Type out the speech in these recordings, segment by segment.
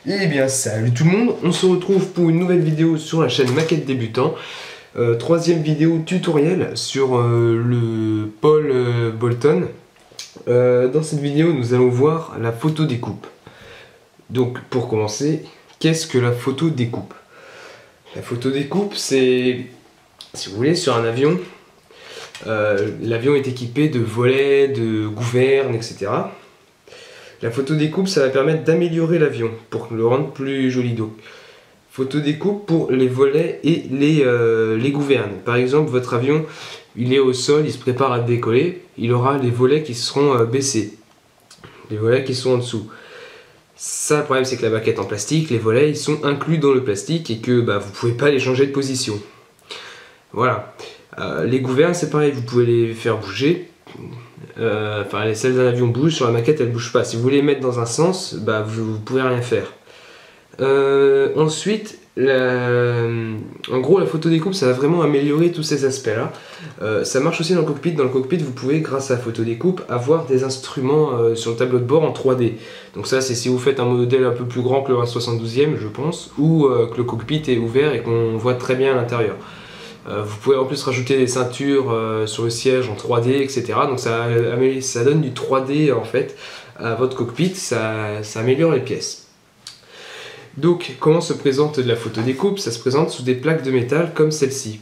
Eh bien salut tout le monde, on se retrouve pour une nouvelle vidéo sur la chaîne Maquette Débutant. Troisième vidéo tutoriel sur le Paul Bolton. Dans cette vidéo nous allons voir la photo découpe. Donc pour commencer, qu'est-ce que la photo découpe? La photo découpe, c'est, si vous voulez, sur un avion, l'avion est équipé de volets, de gouvernes, etc. La photo découpe, ça va permettre d'améliorer l'avion pour le rendre plus joli. Donc, photo découpe pour les volets et les gouvernes. Par exemple, votre avion, il est au sol, il se prépare à décoller, il aura les volets qui seront baissés, les volets qui sont en dessous. Ça, le problème, c'est que la maquette en plastique, les volets, ils sont inclus dans le plastique et que vous ne pouvez pas les changer de position. Voilà. Les gouvernes, c'est pareil, vous pouvez les faire bouger. Celles d'un avion bougent, sur la maquette elles bougent pas. Si vous voulez les mettre dans un sens, vous pouvez rien faire. Ensuite, en gros, la photo découpe, ça va vraiment améliorer tous ces aspects-là. Ça marche aussi dans le cockpit. Dans le cockpit, vous pouvez, grâce à la photo découpe, avoir des instruments sur le tableau de bord en 3D. Donc ça, c'est si vous faites un modèle un peu plus grand que le 1/72e, je pense, ou que le cockpit est ouvert et qu'on voit très bien à l'intérieur. Vous pouvez en plus rajouter des ceintures sur le siège en 3D, etc. Donc ça donne du 3D en fait à votre cockpit, ça améliore les pièces. Donc comment se présente la photo découpe? Ça se présente sous des plaques de métal comme celle-ci.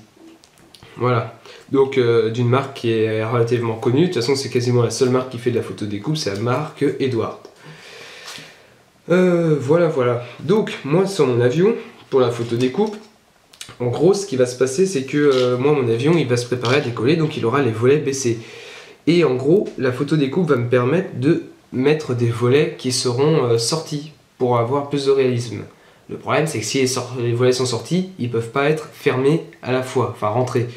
Voilà. Donc d'une marque qui est relativement connue, de toute façon c'est quasiment la seule marque qui fait de la photo découpe, c'est la marque Edward. Voilà. Donc moi sur mon avion, pour la photo découpe, en gros, ce qui va se passer, c'est que moi, mon avion, il va se préparer à décoller, donc il aura les volets baissés. Et en gros, la photo découpe va me permettre de mettre des volets qui seront sortis pour avoir plus de réalisme. Le problème, c'est que si les volets sont sortis, ils ne peuvent pas être fermés à la fois, enfin rentrés.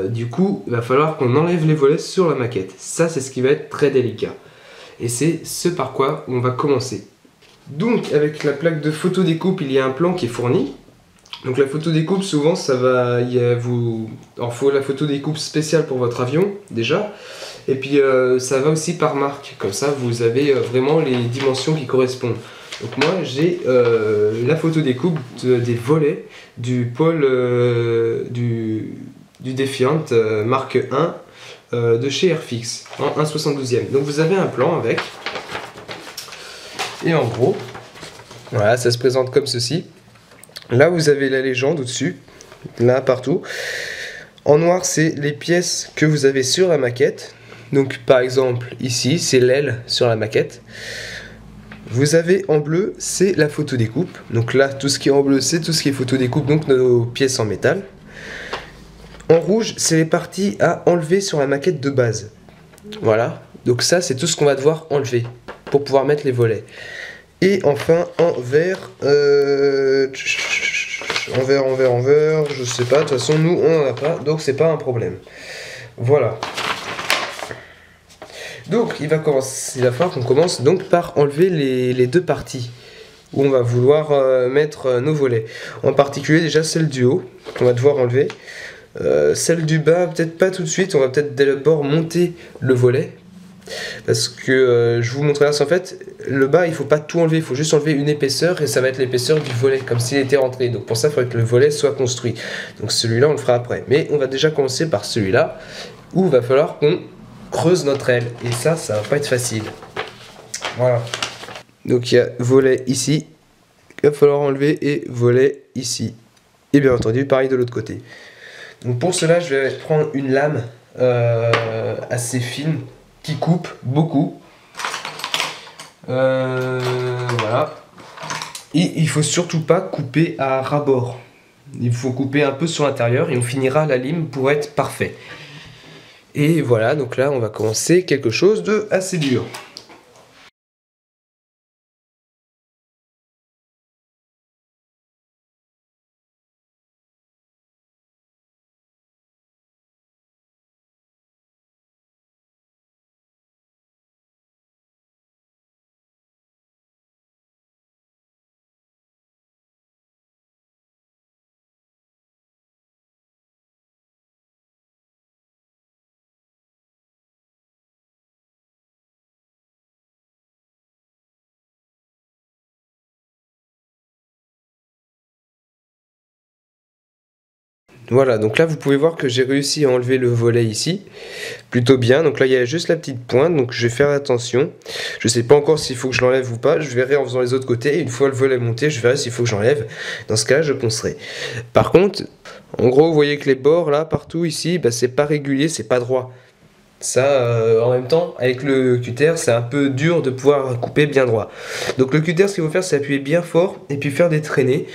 Du coup, il va falloir qu'on enlève les volets sur la maquette. Ça, c'est ce qui va être très délicat. Et c'est ce par quoi on va commencer. Donc, avec la plaque de photo découpe, il y a un plan qui est fourni. Donc la photo découpe, souvent ça va, alors faut la photo découpe spéciale pour votre avion déjà, et puis ça va aussi par marque, comme ça vous avez vraiment les dimensions qui correspondent. Donc moi j'ai la photo découpe des volets du Paul du Defiant marque 1 de chez Airfix en 1/72e. Donc vous avez un plan avec, et en gros, voilà, ça se présente comme ceci. Là, vous avez la légende au-dessus, là, partout. En noir, c'est les pièces que vous avez sur la maquette. Donc, par exemple, ici, c'est l'aile sur la maquette. Vous avez en bleu, c'est la photo découpe. Donc là, tout ce qui est en bleu, c'est tout ce qui est photo découpe, donc nos pièces en métal. En rouge, c'est les parties à enlever sur la maquette de base. Voilà. Donc ça, c'est tout ce qu'on va devoir enlever pour pouvoir mettre les volets. Et enfin, en vert, en vert, je sais pas, de toute façon, nous, on n'en a pas, donc c'est pas un problème. Voilà. Donc, il va falloir qu'on commence donc par enlever les deux parties où on va vouloir mettre nos volets. En particulier, déjà, celle du haut, qu'on va devoir enlever. Celle du bas, peut-être pas tout de suite, on va peut-être d'abord monter le volet. Parce que je vous montrerai ça, en fait, le bas il faut pas tout enlever, il faut juste enlever une épaisseur et ça va être l'épaisseur du volet, comme s'il était rentré. Donc pour ça il faudrait que le volet soit construit. Donc celui-là on le fera après. Mais on va déjà commencer par celui-là, où il va falloir qu'on creuse notre aile. Et ça va pas être facile. Voilà. Donc il y a volet ici, il va falloir enlever, et volet ici. Et bien entendu pareil de l'autre côté. Donc pour cela je vais prendre une lame assez fine, qui coupe beaucoup. Voilà. Et il faut surtout pas couper à ras-bord. Il faut couper un peu sur l'intérieur et on finira la lime pour être parfait. Et voilà, donc là on va commencer quelque chose de assez dur. Voilà, donc là vous pouvez voir que j'ai réussi à enlever le volet ici, plutôt bien. Donc là il y a juste la petite pointe, donc je vais faire attention. Je sais pas encore s'il faut que je l'enlève ou pas, je verrai en faisant les autres côtés. Et une fois le volet monté, je verrai s'il faut que j'enlève. Dans ce cas-là, je poncerai. Par contre, en gros, vous voyez que les bords là, partout ici, bah, c'est pas régulier, c'est pas droit. Ça, en même temps, avec le cutter, c'est un peu dur de pouvoir couper bien droit. Donc le cutter, ce qu'il faut faire, c'est appuyer bien fort et puis faire des traînées.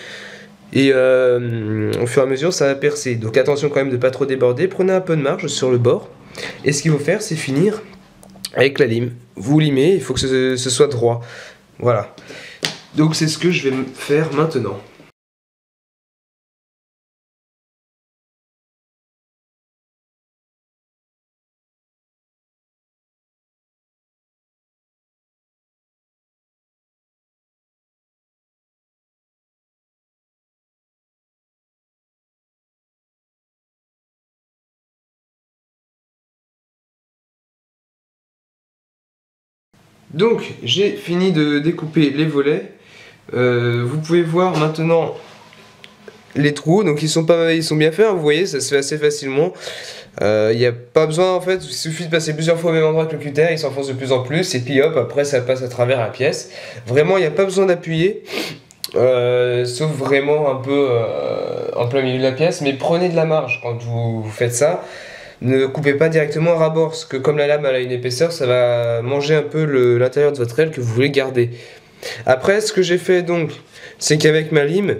Et au fur et à mesure, ça va percer. Donc attention quand même de ne pas trop déborder. Prenez un peu de marge sur le bord. Et ce qu'il faut faire, c'est finir avec la lime. Vous limez, il faut que ce soit droit. Voilà. Donc c'est ce que je vais faire maintenant. Donc j'ai fini de découper les volets. Vous pouvez voir maintenant les trous, donc ils sont bien faits, hein, vous voyez, ça se fait assez facilement. Il n'y a pas besoin en fait, il suffit de passer plusieurs fois au même endroit que le cutter, il s'enfonce de plus en plus, et puis hop, après ça passe à travers la pièce. Vraiment, il n'y a pas besoin d'appuyer, sauf vraiment un peu en plein milieu de la pièce, mais prenez de la marge quand vous faites ça. Ne coupez pas directement à ras-bord, parce que comme la lame elle a une épaisseur, ça va manger un peu l'intérieur de votre aile que vous voulez garder. Après, ce que j'ai fait donc, c'est qu'avec ma lime,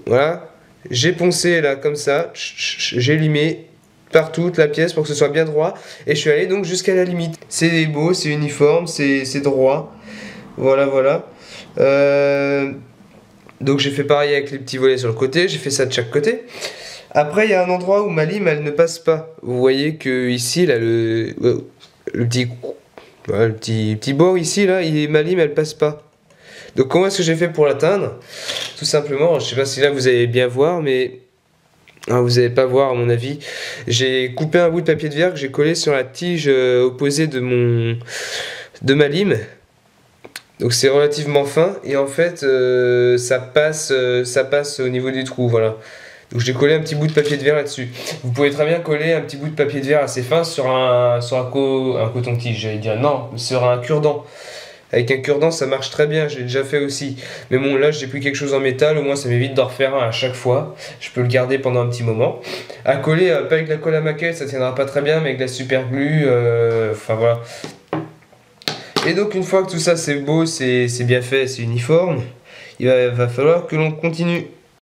voilà, j'ai poncé là comme ça, j'ai limé partout toute la pièce pour que ce soit bien droit, et je suis allé donc jusqu'à la limite. C'est beau, c'est uniforme, c'est droit. Voilà, voilà. Donc j'ai fait pareil avec les petits volets sur le côté, j'ai fait ça de chaque côté. Après, il y a un endroit où ma lime elle ne passe pas. Vous voyez que ici, là, le petit, voilà, le petit bord ici, là, ma lime elle passe pas. Donc comment est-ce que j'ai fait pour l'atteindre? Tout simplement, je sais pas si là vous allez bien voir, mais vous n'allez pas voir à mon avis. J'ai coupé un bout de papier de verre que j'ai collé sur la tige opposée de ma lime. Donc c'est relativement fin et en fait ça passe au niveau du trou, voilà. Donc j'ai collé un petit bout de papier de verre là-dessus. Vous pouvez très bien coller un petit bout de papier de verre assez fin sur un coton-tige, j'allais dire. Non, sur un cure-dent. Avec un cure-dent, ça marche très bien, je l'ai déjà fait aussi. Mais bon, là, j'ai pris quelque chose en métal, au moins ça m'évite d'en refaire un à chaque fois. Je peux le garder pendant un petit moment. À coller, pas avec la colle à maquette, ça tiendra pas très bien, mais avec de la super glue, enfin voilà. Et donc, une fois que tout ça c'est beau, c'est bien fait, c'est uniforme, il va falloir que l'on continue.